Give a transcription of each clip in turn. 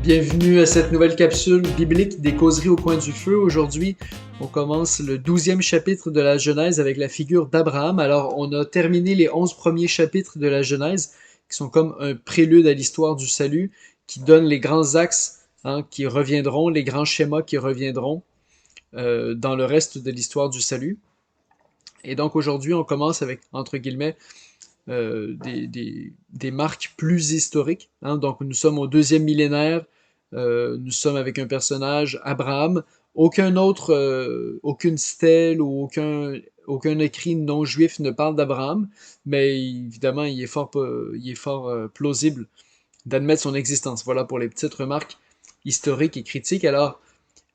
Bienvenue à cette nouvelle capsule biblique des causeries au coin du feu. Aujourd'hui, on commence le 12e chapitre de la Genèse avec la figure d'Abraham. Alors, on a terminé les 11 premiers chapitres de la Genèse, qui sont comme un prélude à l'histoire du salut, qui donnent les grands axes qui reviendront, les grands schémas qui reviendront dans le reste de l'histoire du salut. Et donc aujourd'hui, on commence avec, entre guillemets, des marques plus historiques. Donc nous sommes au deuxième millénaire, nous sommes avec un personnage, Abraham. Aucune stèle ou aucun écrit non juif ne parle d'Abraham, mais évidemment il est fort plausible d'admettre son existence. Voilà pour les petites remarques historiques et critiques. Alors,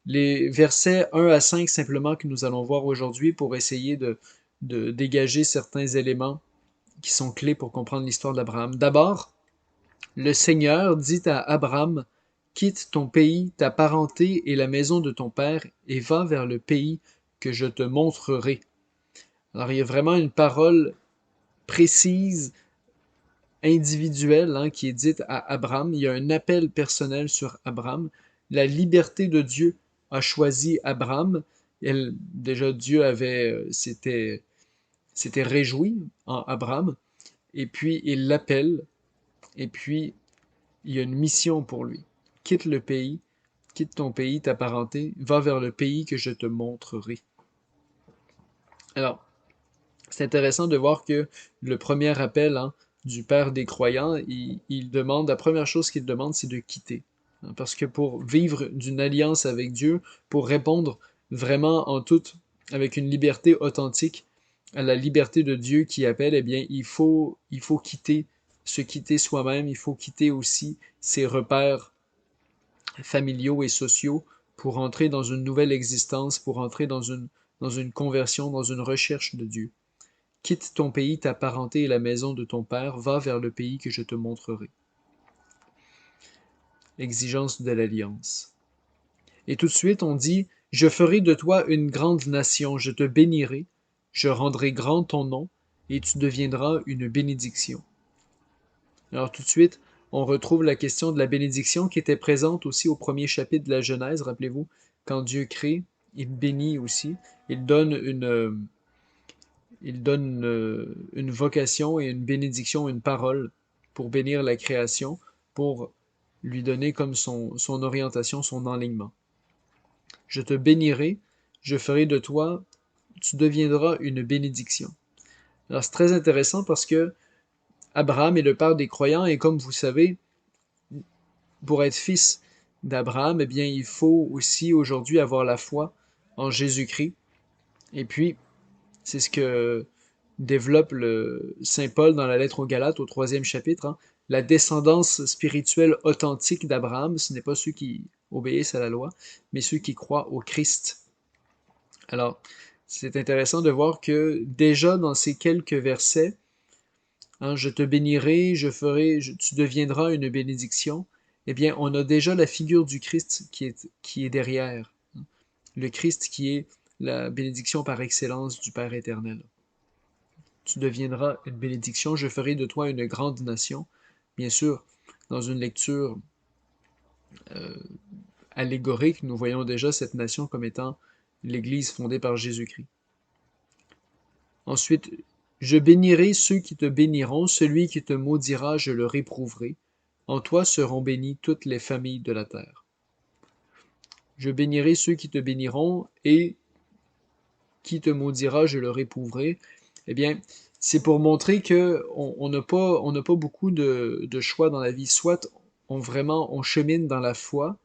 les versets 1 à 5 simplement que nous allons voir aujourd'hui pour essayer de dégager certains éléments qui sont clés pour comprendre l'histoire d'Abraham. D'abord, le Seigneur dit à Abraham, quitte ton pays, ta parenté et la maison de ton père, et va vers le pays que je te montrerai. Alors il y a vraiment une parole précise, individuelle, qui est dite à Abraham. Il y a un appel personnel sur Abraham. La liberté de Dieu a choisi Abraham. Déjà Dieu s'était réjoui en Abraham. Et puis il l'appelle. Et puis il y a une mission pour lui. Quitte le pays, quitte ton pays, ta parenté, va vers le pays que je te montrerai. Alors, c'est intéressant de voir que le premier appel du Père des croyants, il demande, la première chose qu'il demande, c'est de quitter. Parce que pour vivre d'une alliance avec Dieu, pour répondre vraiment en tout, avec une liberté authentique à la liberté de Dieu qui appelle, eh bien, il faut quitter, se quitter soi-même, il faut quitter aussi ses repères familiaux et sociaux pour entrer dans une nouvelle existence, pour entrer dans une conversion, dans une recherche de Dieu. Quitte ton pays, ta parenté et la maison de ton père, va vers le pays que je te montrerai. Exigence de l'alliance. Et tout de suite, on dit, je ferai de toi une grande nation, je te bénirai, je rendrai grand ton nom, et tu deviendras une bénédiction. Alors tout de suite, on retrouve la question de la bénédiction qui était présente aussi au premier chapitre de la Genèse, rappelez-vous, quand Dieu crée, il bénit aussi, il donne une vocation et une bénédiction, une parole pour bénir la création, pour lui donner comme son orientation, son enlignement. Je te bénirai, je ferai de toi, tu deviendras une bénédiction. Alors c'est très intéressant parce que Abraham est le père des croyants et comme vous savez, pour être fils d'Abraham, eh bien, il faut aussi aujourd'hui avoir la foi en Jésus-Christ. Et puis, c'est ce que développe le Saint Paul dans la lettre aux Galates au 3e chapitre. La descendance spirituelle authentique d'Abraham, ce n'est pas ceux qui obéissent à la loi, mais ceux qui croient au Christ. Alors, c'est intéressant de voir que déjà dans ces quelques versets, je te bénirai, tu deviendras une bénédiction. Eh bien, on a déjà la figure du Christ qui est derrière. Le Christ qui est la bénédiction par excellence du Père éternel. Tu deviendras une bénédiction, je ferai de toi une grande nation. Bien sûr, dans une lecture euh, allégorique, nous voyons déjà cette nation comme étant l'Église fondée par Jésus-Christ. Ensuite, je bénirai ceux qui te béniront, celui qui te maudira, je le réprouverai. En toi seront bénies toutes les familles de la terre. Je bénirai ceux qui te béniront, et qui te maudira, je le réprouverai. Eh bien, c'est pour montrer que on n'a pas beaucoup de choix dans la vie. Soit on chemine dans la foi,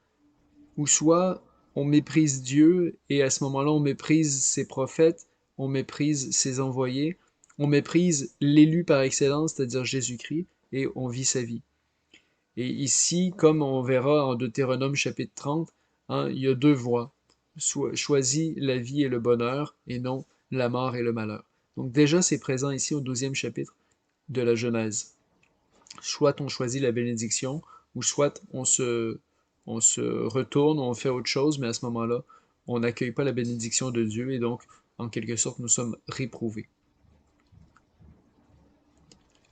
ou soit on méprise Dieu, et à ce moment-là, on méprise ses prophètes, on méprise ses envoyés, on méprise l'élu par excellence, c'est-à-dire Jésus-Christ, et on vit sa vie. Et ici, comme on verra en Deutéronome chapitre 30, il y a deux voies. Choisis la vie et le bonheur, et non la mort et le malheur. Donc déjà, c'est présent ici au 12e chapitre de la Genèse. Soit on choisit la bénédiction, ou soit on se retourne, on fait autre chose, mais à ce moment-là, on n'accueille pas la bénédiction de Dieu, et donc, en quelque sorte, nous sommes réprouvés.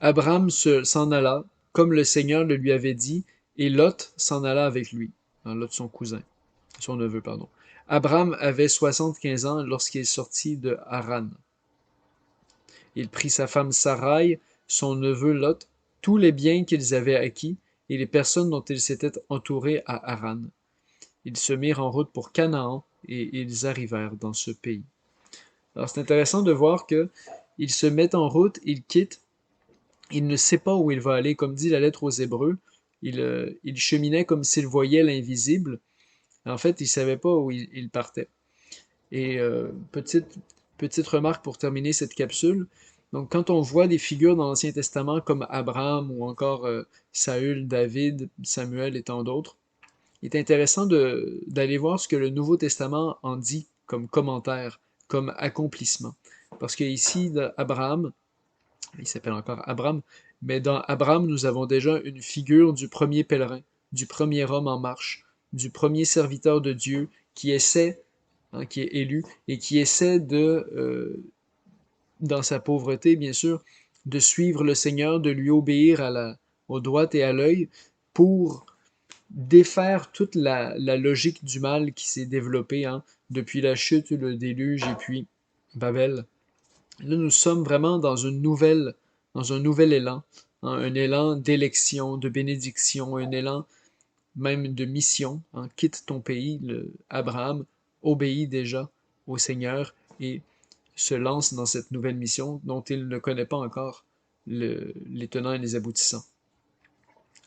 Abraham s'en alla, comme le Seigneur le lui avait dit, et Lot s'en alla avec lui. Lot, son neveu, pardon. Abraham avait 75 ans lorsqu'il sortit de Haran. Il prit sa femme Sarai, son neveu Lot, tous les biens qu'ils avaient acquis et les personnes dont ils s'étaient entourés à Haran. Ils se mirent en route pour Canaan et ils arrivèrent dans ce pays. Alors c'est intéressant de voir que il se met en route, il quitte, il ne sait pas où il va aller, comme dit la lettre aux Hébreux, il cheminait comme s'il voyait l'invisible. En fait, il savait pas où il partait. Et petite remarque pour terminer cette capsule. Donc, quand on voit des figures dans l'Ancien Testament comme Abraham ou encore Saül, David, Samuel et tant d'autres, il est intéressant d'aller voir ce que le Nouveau Testament en dit comme commentaire, comme accomplissement. Parce que ici, Abraham, il s'appelle encore Abraham, mais dans Abraham, nous avons déjà une figure du premier pèlerin, du premier homme en marche, du premier serviteur de Dieu qui essaie, qui est élu, et qui essaie dans sa pauvreté, bien sûr, de suivre le Seigneur, de lui obéir au doigt et à l'œil pour défaire toute la logique du mal qui s'est développée depuis la chute, le déluge et puis Babel. Là, nous sommes vraiment dans un nouvel élan, un élan d'élection, de bénédiction, un élan même de mission. Quitte ton pays, Abraham obéit déjà au Seigneur et se lance dans cette nouvelle mission dont il ne connaît pas encore les tenants et les aboutissants.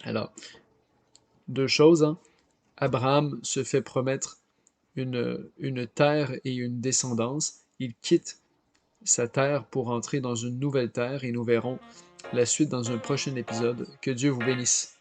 Alors, deux choses. Abraham se fait promettre une terre et une descendance. Il quitte sa terre pour entrer dans une nouvelle terre et nous verrons la suite dans un prochain épisode. Que Dieu vous bénisse.